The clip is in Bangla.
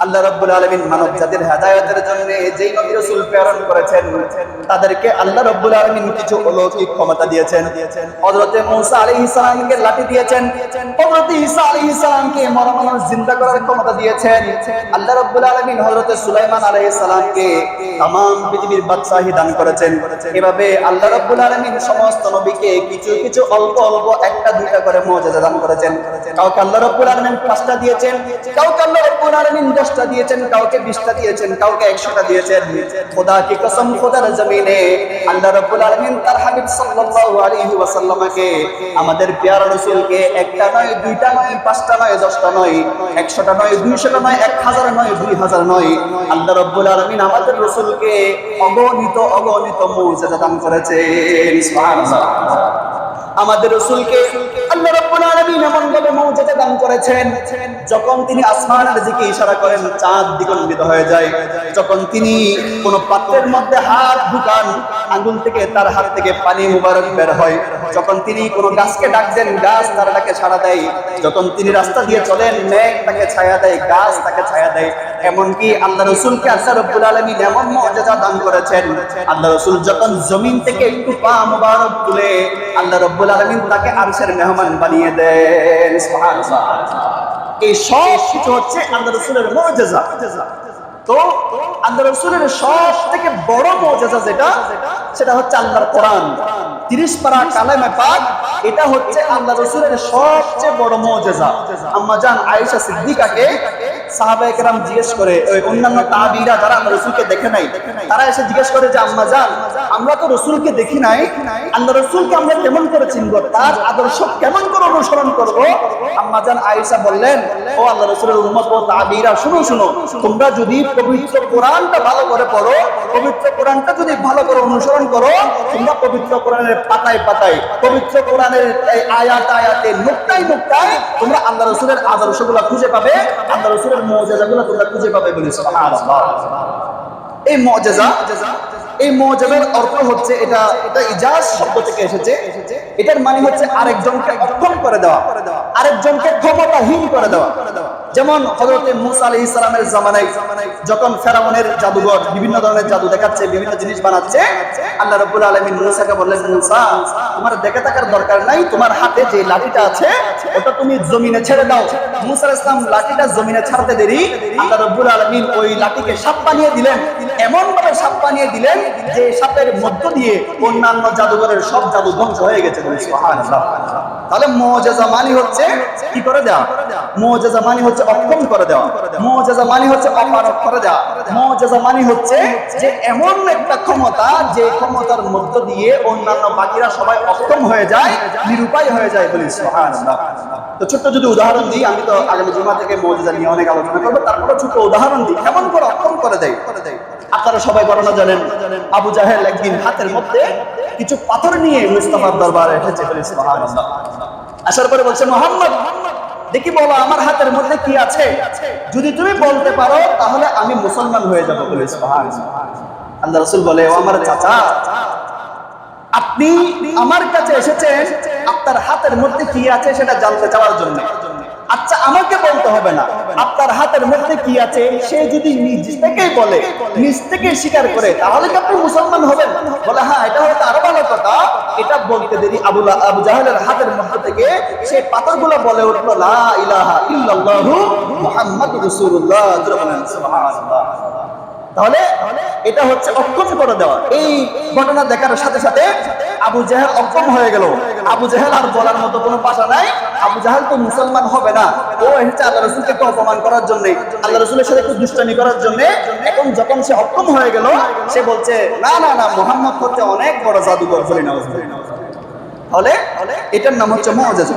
আল্লাহ রাব্বুল আলামিন মানব জাতির হেদায়েতের জন্য যেই নবী রাসূল প্রেরণ করেছেন তাদেরকে আল্লাহ রাব্বুল আলামিন কিছু অলৌকিক ক্ষমতা দিয়েছেন। হযরত মূসা আলাইহিস সালামকে লাঠি দিয়েছেন, হযরত ঈসা আলাইহিস সালামকে মরা মানুষ জিন্দা করার ক্ষমতা দিয়েছেন। আল্লাহ রাব্বুল আলামিন হযরত সুলাইমান আলাইহিস সালামকে तमाम পৃথিবীর বাদশাহী দান করেছেন। এভাবে আল্লাহ রাব্বুল আলামিন সমস্ত নবীকে কিছু কিছু অল্প অল্প একটা দুইটা করে মুজিজা দান করেছেন। কাউকে আল্লাহ রাব্বুল আলামিন 5টা দিয়েছেন, কাউকে আল্লাহ রাব্বুল আলামিন 10টা দিয়েছেন, কাউকে 20টা দিয়েছেন, কাউকে 100টা দিয়েছেন। খোদা কি কসম, খোদার জমিনে আল্লাহ রাব্বুল আলামিন তার হাবিব সাল্লাল্লাহু আলাইহি ওয়াসাল্লামকে, আমাদের প্যারা রাসূলকে একটা নয়, দুইটা নয়, 5টা নয়, 10টা নয়, 100টা নয়, 200টা নয়, 1000 নয়, 2000 নয়, আল্লাহ রাব্বুল আলামিন আমাদের রাসূলকে অগণিত অগণিত মুজিজা দান করেছেন। সুবহানাল্লাহ। আমাদের রাসূলকে আল্লাহ রাব্বুল আলামিন এমন ভাবে মুজিজা দান করেছেন, যখন তিনি আসমানের দিকে ইশারা করেন চাঁদ দ্বিগন্ধিত হয়ে যায়। যখন তিনি কোন পাত্রের মধ্যে হাত ঢুকান, আঙ্গুল থেকে তার হাত থেকে পানি মুবারক বের হয়। যখন তিনি কোন গাছকে ডাক দেন, গাছ তার ডাকে সাড়া দেয়। যখন তিনি রাস্তা দিয়ে চলেন, মেঘ তাকে ছায়া দেয়, গাছ তাকে ছায়া দেয়। এমনকি আল্লাহ রাসূলকে আল্লাহ রাব্বুল আলামিন এমন মুজিজা দান করেছেন, আল্লাহ রাসূল যখন জমিন থেকে একটু পা মুবারক তুলে আল্লাহ রাব্বুল আলামিন তাকে আরশের মেহমান বানিয়ে দেন। সুবহানাল্লাহ। এই সব কিছু হচ্ছে আল্লাহ রাসূলের মুজিজা। তো আল্লাহ রাসূলের সবথেকে বড় মুজিজা যেটা, সেটা হচ্ছে আল্লাহর কোরআন। 30 পারা কালামে পাক, এটা হচ্ছে আল্লাহ রাসূলের সবচেয়ে বড় মুজিজা। আম্মা জান আয়েশা সিদ্দিকাকে সাহাবায়ে কেরাম জিজ্ঞেস করে, ওই অন্যান্য তাবিঈরা যারা আল্লাহ রাসূলকে দেখে নাই, তারা এসে জিজ্ঞেস করে যে আম্মা জান, আমরা তো রাসূলকে দেখি নাই, আল্লাহ রাসূলকে আমরা কেমন করে চিনব, তার আদর্শ কেমন করে অনুসরণ করব? আম্মা জান আয়েশা বললেন, ও আল্লাহ রাসূলের উম্মত ও তাবিঈরা, শুনো শুনো, তোমরা যদি পবিত্র কোরআনটা ভালো করে পড়ো, পবিত্র কোরআনটা যদি ভালো করে অনুসরণ করো, তোমরা পবিত্র কোরআনের পাতায় পাতায়, পবিত্র কোরআনের আয়াত আয়াতে, নুকতায় নুকতায় তোমরা আল্লাহ রাসূলের আদর্শগুলো খুঁজে পাবে, আল্লাহ রাসূলের মুজিজাগুলো তোমরা খুঁজে পাবে। বলি সুবহানাল্লাহ। এই মুজিজা, এই মুজিজার অর্থ হচ্ছে, এটা ইজাজ শব্দ থেকে এসেছে। এটার মানে হচ্ছে আরেকজনকে অক্ষম করে দেওয়া, আরেকজনকে ক্ষমতাহীন করে দেওয়া। যেমন হযরত মূসা আলাইহিস সালামের জামানায় যখন ফেরাউনের জাদুঘর বিভিন্ন ধরনের জাদু দেখাচ্ছে, বিভিন্ন জিনিস বানাচ্ছে, আল্লাহ রাব্বুল আলামিন মূসাকে বললেন, মূসা, তোমার দেখে থাকার দরকার নাই, তোমার হাতে যে লাঠিটা আছে ওটা তুমি জমিনে ছেড়ে দাও। মূসা আলাইহিস সালাম লাঠিটা জমিনে ছাড়তে দেরি আল্লাহ রাব্বুল আলামিন ওই লাঠিকে সাপ বানিয়ে দিলেন। এমন ভাবে সাপ বানিয়ে দিলেন যে সাপের মধ্য দিয়ে অন্যান্য জাদুঘরের সব জাদু ধ্বংস হয়ে গেছে। সুবহানাল্লাহ। তাহলে মুজিজা মানে হচ্ছে কি করে দেওয়া, মুজিজা মানে হচ্ছে অক্ষম করে দেওয়া, মুজিজা মানে হচ্ছে অপারক করে দেওয়া, মুজিজা মানে হচ্ছে যে এমন একটা ক্ষমতা, যে ক্ষমতার মধ্য দিয়ে অন্যান্য বাকিরা সবাই অক্ষম হয়ে যায়, নিরুপায় হয়ে যায়। বলি সুবহানাল্লাহ। তো ছোট্ট যদি উদাহরণ দিই, আমি তো আগামী জুমা থেকে মুজিজা নিয়ে অনেক আলোচনা করবো, তারপরে ছোট্ট উদাহরণ দিই কেমন করে অক্ষম করে দেয়। আপনারা সবাই বর্ণনা জানেন, আবু জাহেল একদিন হাতের মধ্যে কিছু পাথর নিয়ে মুস্তাফার দরবারে এসেছে। বলি সুবহানাল্লাহ। আসার পরে বলছে, মুহাম্মদ, দেখি বলো আমার হাতের মধ্যে কি আছে, যদি তুমি বলতে পারো তাহলে আমি মুসলমান হয়ে যাব। বলি সুবহানাল্লাহ। আল্লাহ রাসূল বলে, ও আমার চাচা, আপনি আমার কাছে এসেছেন আপনার হাতের মধ্যে কি আছে সেটা জানতে চাওয়ার জন্য। আচ্ছা, আমাকে বলতে হবে না, আপনার হাতের মধ্যে কি আছে সে যদি নিজ থেকেই বলে, নিজ থেকে স্বীকার করে, তাহলে কি আপনি মুসলমান হবেন? বলে, হ্যাঁ, এটা হয়তো আরো ভালো কথা। এটা বলতে দেরি আবু জাহেলের হাতের মধ্যে থেকে সেই পাথরগুলো বলে উঠলো, লা ইলাহা ইল্লাল্লাহু মুহাম্মাদুর রাসূলুল্লাহ। সুবহানাল্লাহ। তাহলে এটা হচ্ছে অক্ষম করে দেওয়া। এই ঘটনা দেখার সাথে সাথে আবু জাহেল অক্ষম হয়ে গেল। আবু জাহেল আর বলার মতো কোনো ভাষা নাই। আবু জাহেল তো মুসলমান হবে না, ও এসেছে আল্লাহ রাসূলকে একটু অপমান করার জন্য, আল্লাহ রাসূলের সাথে একটু দুষ্টামি করার জন্য। এখন যখন সে অক্ষম হয়ে গেল, সে বলছে, না না না, মুহাম্মদ হচ্ছে অনেক বড় জাদুকর। বলি না, তাহলে এটার নাম হচ্ছে মুজিজা।